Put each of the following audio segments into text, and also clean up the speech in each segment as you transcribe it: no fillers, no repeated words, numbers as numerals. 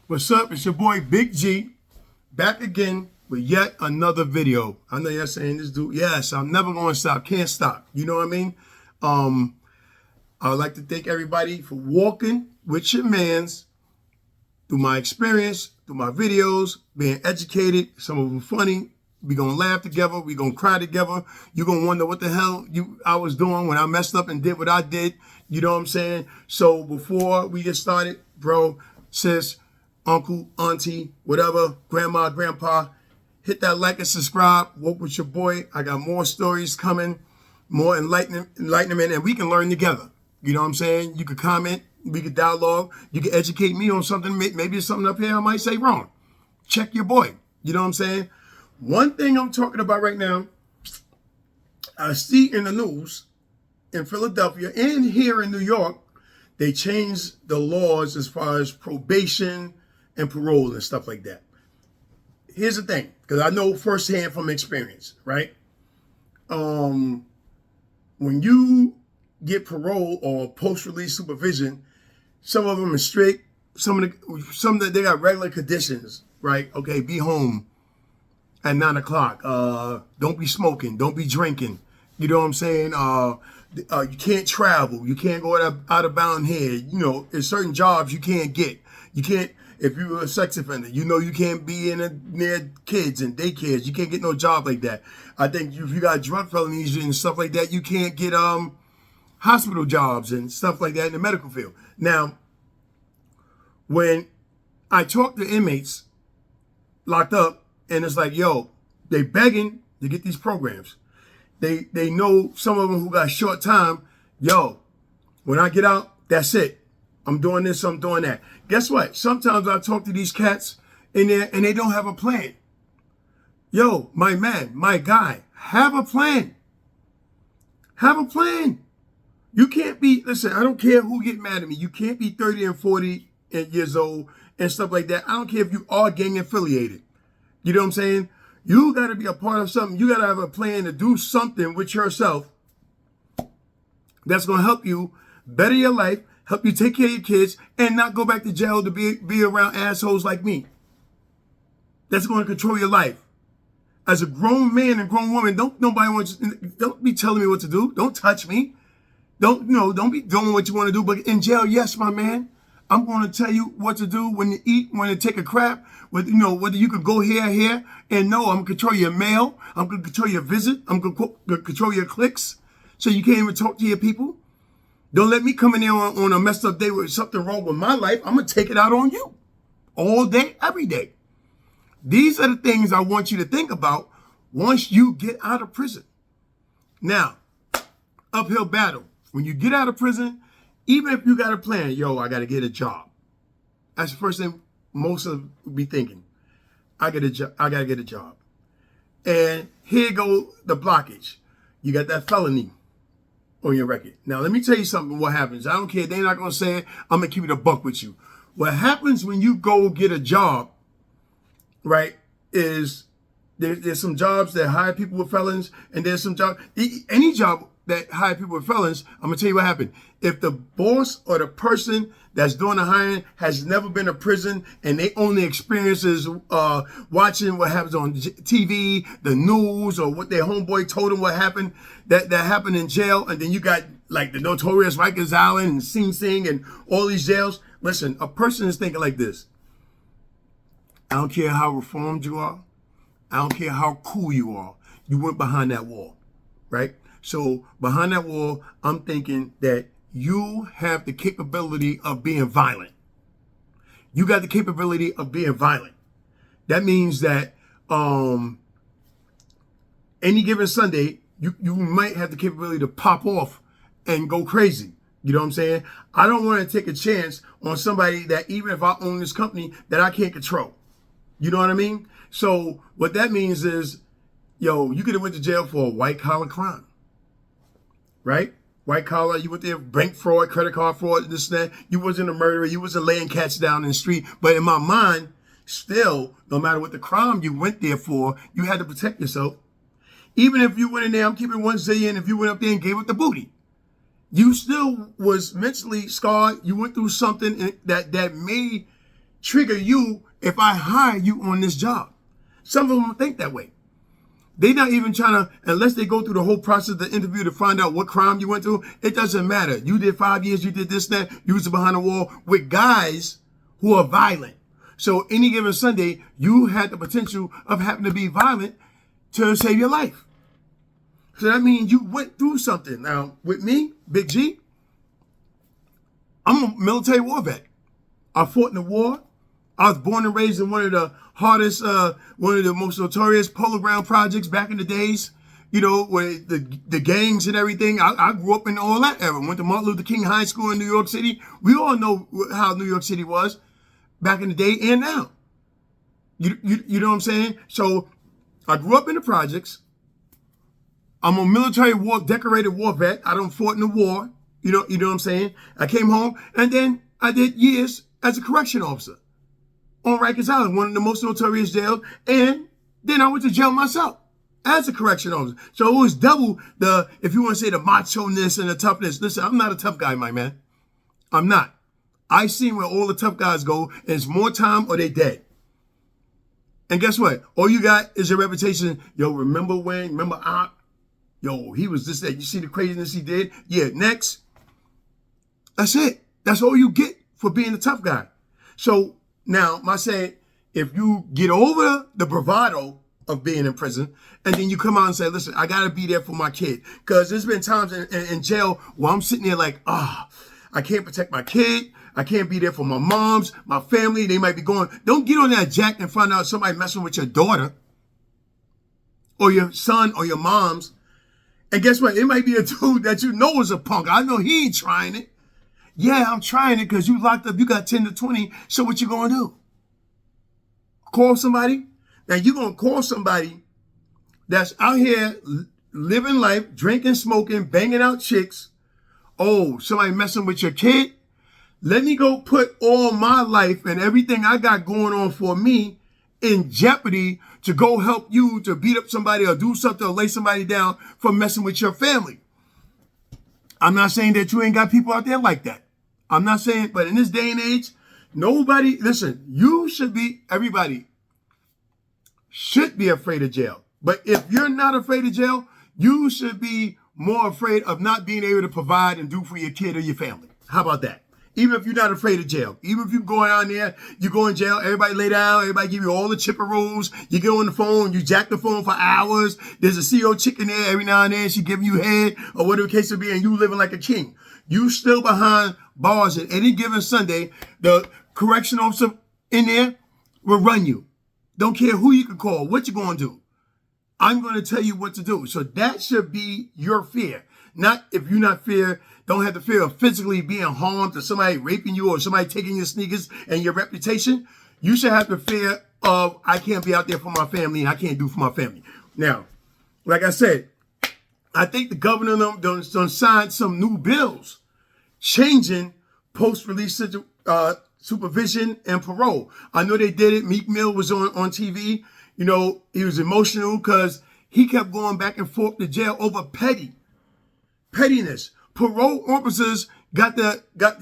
What's up? It's your boy Big G, back again with yet another video. I know you're saying this dude, yes, I'm never going to stop, can't stop. You know what I mean? I would like to thank everybody for walking with your mans through my experience, through my videos, being educated. Some of them funny. We gonna laugh together. We gonna cry together. You gonna wonder what the hell I was doing when I messed up and did what I did. You know what I'm saying? So before we get started, bro, sis, uncle, auntie, whatever, grandma, grandpa, hit that like and subscribe. Walk with your boy. I got more stories coming, more enlightenment, and we can learn together. You know what I'm saying? You could comment, we could dialogue, you could educate me on something. Maybe it's something up here I might say wrong. Check your boy. You know what I'm saying? One thing I'm talking about right now, I see in the news in Philadelphia and here in New York, they changed the laws as far as probation and parole and stuff like that. Here's the thing, because I know firsthand from experience, right? When you get parole or post-release supervision, some of them are strict, some that they got regular conditions, right? Okay, be home at 9 o'clock. Don't be smoking. Don't be drinking. You know what I'm saying? You can't travel. You can't go out of bound here. You know, there's certain jobs you can't get. You can't, if you're a sex offender, you know you can't be near kids and daycares. You can't get no job like that. I think if you got drug felonies and stuff like that, you can't get hospital jobs and stuff like that in the medical field. Now, when I talk to inmates locked up, and it's like, yo, they begging to get these programs. They know some of them who got short time. Yo, when I get out, that's it. I'm doing this, I'm doing that. Guess what? Sometimes I talk to these cats in there and they don't have a plan. Yo, my man, my guy, have a plan. Have a plan. You can't be, listen, I don't care who get mad at me. You can't be 30 and 40 years old and stuff like that. I don't care if you are gang affiliated. You know what I'm saying? You got to be a part of something. You got to have a plan to do something with yourself that's going to help you better your life, help you take care of your kids, and not go back to jail to be around assholes like me. That's going to control your life. As a grown man and grown woman, don't be telling me what to do. Don't touch me. Don't be doing what you want to do. But in jail, yes, my man, I'm going to tell you what to do when you eat, when you take a crap, whether you could go here, and no, I'm going to control your mail. I'm going to control your visit. I'm going to control your clicks so you can't even talk to your people. Don't let me come in there on a messed up day with something wrong with my life. I'm going to take it out on you all day, every day. These are the things I want you to think about once you get out of prison. Now, uphill battle. When you get out of prison, even if you got a plan, yo, I got to get a job. That's the first thing most of them be thinking. I got to get a job. And here go the blockage. You got that felony on your record. Now, let me tell you something, what happens. I don't care. They're not going to say it. I'm going to keep it a buck with you. What happens when you go get a job, right, is there's some jobs that hire people with felons, and there's some jobs, any job that hire people with felons, I'm going to tell you what happened. If the boss or the person that's doing the hiring has never been to prison and they only experiences watching what happens on TV, the news, or what their homeboy told them what happened, that happened in jail, and then you got like the notorious Rikers Island and Sing Sing and all these jails. Listen, a person is thinking like this. I don't care how reformed you are. I don't care how cool you are. You went behind that wall, right? So behind that wall, I'm thinking that you have the capability of being violent. You got the capability of being violent. That means that any given Sunday, you might have the capability to pop off and go crazy. You know what I'm saying? I don't want to take a chance on somebody that even if I own this company that I can't control. You know what I mean? So what that means is, yo, you could have went to jail for a white collar crime. Right? White collar, you went there, bank fraud, credit card fraud, this and that. You wasn't a murderer. You wasn't laying cats down in the street. But in my mind, still, no matter what the crime you went there for, you had to protect yourself. Even if you went in there, I'm keeping one zillion, if you went up there and gave up the booty, you still was mentally scarred. You went through something that made trigger you if I hire you on this job. Some of them think that way. They're not even trying to, unless they go through the whole process of the interview to find out what crime you went through, it doesn't matter. You did 5 years, you did this, that, you was behind the wall with guys who are violent. So any given Sunday, you had the potential of having to be violent to save your life. So that means you went through something. Now, with me, Big G, I'm a military war vet. I fought in the war. I was born and raised in one of the hardest, one of the most notorious polo ground projects back in the days, you know, where the gangs and everything. I grew up in all that era. Went to Martin Luther King High School in New York City. We all know how New York City was back in the day and now. You know what I'm saying? So I grew up in the projects. I'm a military war, decorated war vet. I done fought in the war. You know what I'm saying? I came home and then I did years as a correction officer on Rikers Island, one of the most notorious jails. And then I went to jail myself as a correction officer. So it was double the, if you want to say the macho-ness and the toughness. Listen, I'm not a tough guy, my man. I'm not. I seen where all the tough guys go, and it's more time or they dead. And guess what? All you got is your reputation. Yo, remember when? Remember I? Yo, he was this, that. You see the craziness he did? Yeah, next. That's it. That's all you get for being a tough guy. So now, my saying, if you get over the bravado of being in prison, and then you come out and say, listen, I got to be there for my kid. Because there's been times in jail where I'm sitting there like, I can't protect my kid. I can't be there for my moms, my family. They might be going. Don't get on that jack and find out somebody messing with your daughter or your son or your mom's. And guess what? It might be a dude that you know is a punk. I know he ain't trying it. Yeah, I'm trying it because you locked up. You got 10 to 20. So what you going to do? Call somebody? Now you're going to call somebody that's out here living life, drinking, smoking, banging out chicks. Oh, somebody messing with your kid? Let me go put all my life and everything I got going on for me in jeopardy to go help you to beat up somebody or do something or lay somebody down for messing with your family. I'm not saying that you ain't got people out there like that. I'm not saying, but in this day and age, nobody, listen, everybody should be afraid of jail. But if you're not afraid of jail, you should be more afraid of not being able to provide and do for your kid or your family. How about that? Even if you're not afraid of jail, even if you go out there, you go in jail, everybody lay down, everybody give you all the chipperoos, you get on the phone, you jack the phone for hours, there's a CO chick in there every now and then, she giving you head, or whatever the case may be, and you living like a king. You still behind bars at any given Sunday, the correction officer in there will run you. Don't care who you can call, what you going to do. I'm going to tell you what to do. So that should be your fear. Not if you're not don't have the fear of physically being harmed or somebody raping you or somebody taking your sneakers and your reputation. You should have the fear of, I can't be out there for my family and I can't do for my family. Now, like I said, I think the governor done signed some new bills changing post-release supervision and parole. I know they did it. Meek Mill was on TV. You know, he was emotional because he kept going back and forth to jail over pettiness. Parole officers got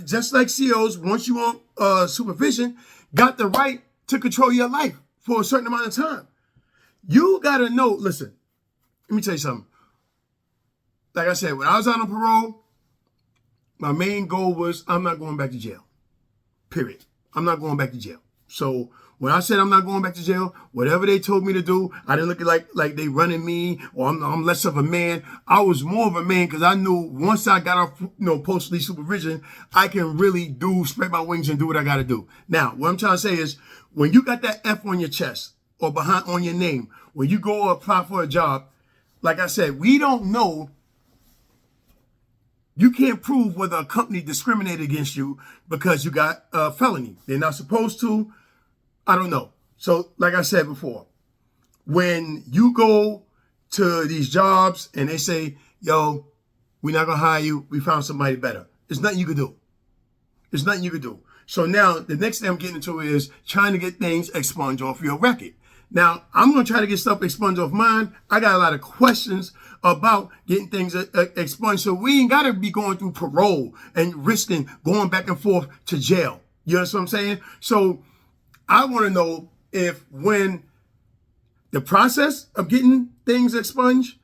just like COs, once you on supervision, got the right to control your life for a certain amount of time. You got to know, listen, let me tell you something. Like I said, when I was out on parole, my main goal was I'm not going back to jail. Period. I'm not going back to jail. So when I said I'm not going back to jail, whatever they told me to do, I didn't look like they running me or I'm less of a man. I was more of a man because I knew once I got off, post-release supervision, I can really spread my wings and do what I got to do. Now, what I'm trying to say is when you got that F on your chest or behind on your name, when you go apply for a job, like I said, we don't know. You can't prove whether a company discriminated against you because you got a felony. They're not supposed to. I don't know. So like I said before, when you go to these jobs and they say, yo, we're not going to hire you. We found somebody better. There's nothing you can do. There's nothing you can do. So now the next thing I'm getting into is trying to get things expunged off your record. Now, I'm going to try to get stuff expunged off mine. I got a lot of questions about getting things expunged. So we ain't got to be going through parole and risking going back and forth to jail. You understand what I'm saying? So I want to know if when the process of getting things expunged,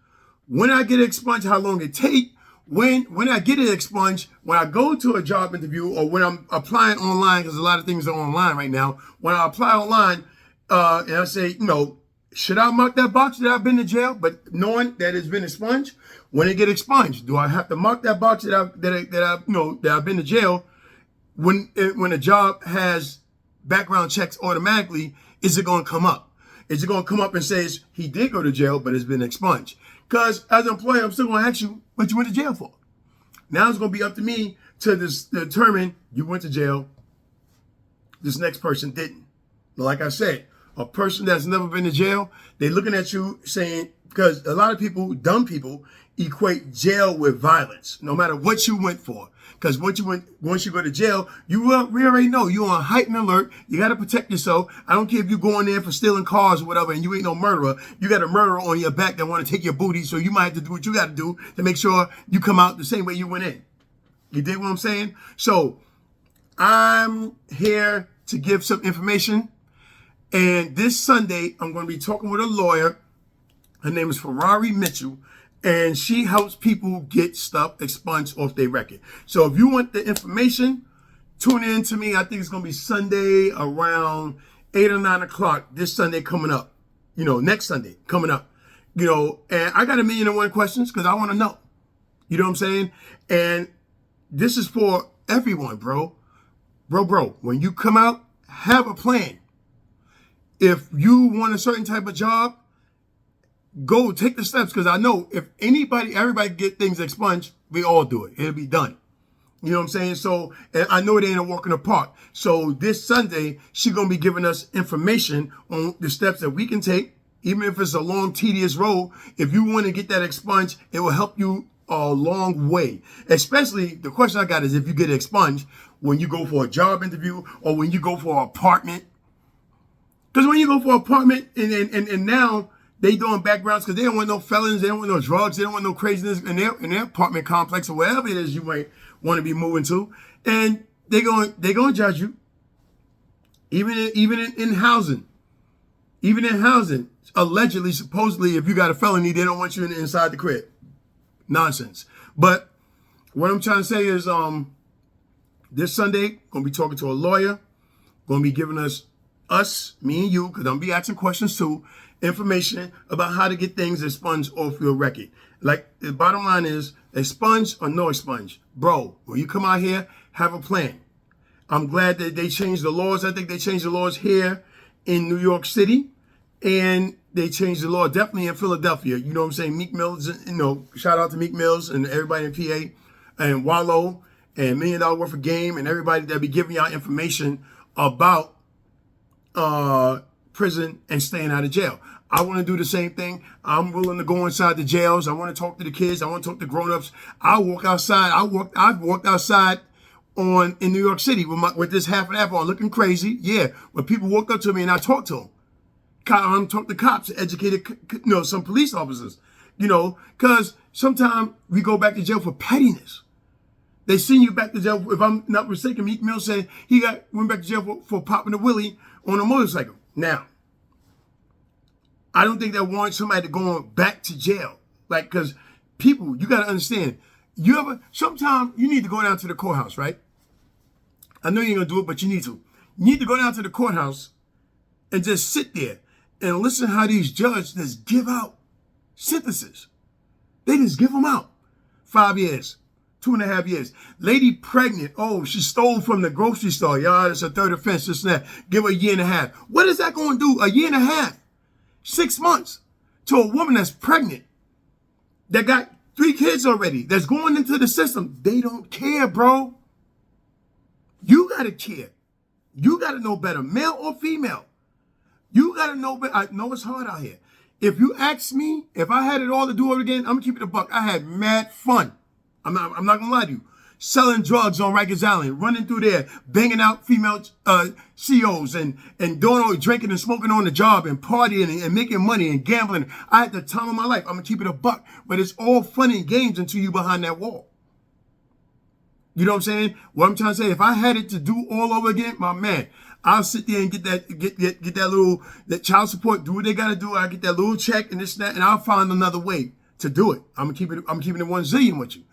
when I get it expunged, how long it take, when I get it expunged, when I go to a job interview or when I'm applying online, because a lot of things are online right now, when I apply online and I say, should I mark that box that I've been to jail, but knowing that it's been expunged? When it get expunged, do I have to mark that box that I've been to jail? When a job has background checks automatically, is it going to come up? Is it going to come up and says he did go to jail, but it's been expunged? Because as an employer, I'm still going to ask you what you went to jail for. Now it's going to be up to me to determine you went to jail. This next person didn't. Like I said, a person that's never been to jail, they're looking at you saying, because a lot of people, dumb people, equate jail with violence, no matter what you went for. Because once you go to jail, we already know you're on heightened alert. You got to protect yourself. I don't care if you're going there for stealing cars or whatever, and you ain't no murderer. You got a murderer on your back that want to take your booty, so you might have to do what you got to do to make sure you come out the same way you went in. You dig what I'm saying? So I'm here to give some information. And this Sunday, I'm going to be talking with a lawyer. Her name is Ferrari Mitchell. And she helps people get stuff expunged off their record. So if you want the information, tune in to me. I think it's going to be Sunday around 8 or 9 o'clock. This Sunday coming up. Next Sunday coming up. And I got 1,000,001 questions because I want to know. You know what I'm saying? And this is for everyone, bro. Bro, when you come out, have a plan. If you want a certain type of job, go take the steps, because I know if everybody get things expunged, we all do it. It'll be done. You know what I'm saying? So, and I know it ain't a walk in the park. So this Sunday, she's going to be giving us information on the steps that we can take, even if it's a long, tedious road. If you want to get that expunged, it will help you a long way. Especially, the question I got is if you get expunged when you go for a job interview or when you go for an apartment. Because when you go for an apartment and now they doing backgrounds because they don't want no felons, they don't want no drugs, they don't want no craziness in their apartment complex or wherever it is you might want to be moving to, and they're going to judge you. Even in housing, allegedly, supposedly, if you got a felony, they don't want you inside the crib. Nonsense. But what I'm trying to say is, this Sunday, gonna be talking to a lawyer, gonna be giving us, me and you, because I'm gonna be asking questions too, information about how to get things expunged off your record. Like, the bottom line is, expunge or no expunge. Bro, when you come out here, have a plan. I'm glad that they changed the laws. I think they changed the laws here in New York City, and they changed the law definitely in Philadelphia. You know what I'm saying? Meek Mills, shout out to Meek Mills and everybody in PA, and Wallow, and $1 Million Worth of Game, and everybody that be giving y'all information about prison and staying out of jail. I want to do the same thing. I'm willing to go inside the jails. I want to talk to the kids. I want to talk to grown-ups. I walk outside. I've walked outside in New York City with this half and half on, looking crazy. Yeah, when people walked up to me and I talked to them. I talked to cops, educated, some police officers, because sometimes we go back to jail for pettiness. They send you back to jail. If I'm not mistaken, Meek Mill said he went back to jail for popping a willie on a motorcycle. Now, I don't think that warrants somebody to go back to jail. Because people, you got to understand, sometimes you need to go down to the courthouse, right? I know you ain't going to do it, but you need to. You need to go down to the courthouse and just sit there and listen how these judges just give out sentences. They just give them out. 5 years, 2.5 years. Lady pregnant. Oh, she stole from the grocery store. Y'all, it's a third offense. This and that. Give her 1.5 years. What is that going to do? 1.5 years. 6 months to a woman that's pregnant, that got 3 kids already, that's going into the system. They don't care, bro. You got to care. You got to know better, male or female. You got to know better. I know it's hard out here. If you ask me, if I had it all to do it again, I'm going to keep it a buck. I had mad fun. I'm not going to lie to you. Selling drugs on Rikers Island, running through there, banging out female CEOs and doing all drinking and smoking on the job and partying and making money and gambling. I had the time of my life. I'm going to keep it a buck. But it's all fun and games until you behind that wall. You know what I'm saying? What I'm trying to say, if I had it to do all over again, my man, I'll sit there and get that little, that child support, do what they gotta do. I get that little check and this and that, and I'll find another way to do it. I'm keeping it 1 zillion with you.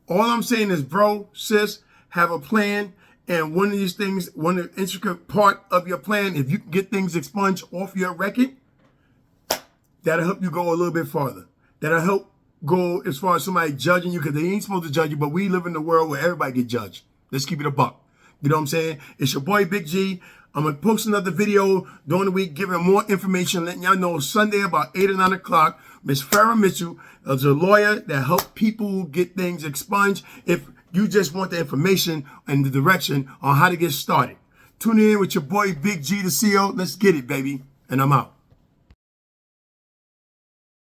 All I'm saying is, bro, sis, have a plan. And one of these things, one of the intricate part of your plan, if you can get things expunged off your record, that'll help you go a little bit farther. That'll help go as far as somebody judging you, because they ain't supposed to judge you, but we live in a world where everybody get judged. Let's keep it a buck. You know what I'm saying? It's your boy, Big G. I'm going to post another video during the week giving more information, letting y'all know Sunday about 8 or 9 o'clock, Miss Farrah Mitchell is a lawyer that helps people get things expunged if you just want the information and the direction on how to get started. Tune in with your boy, Big G, the CEO. Let's get it, baby. And I'm out.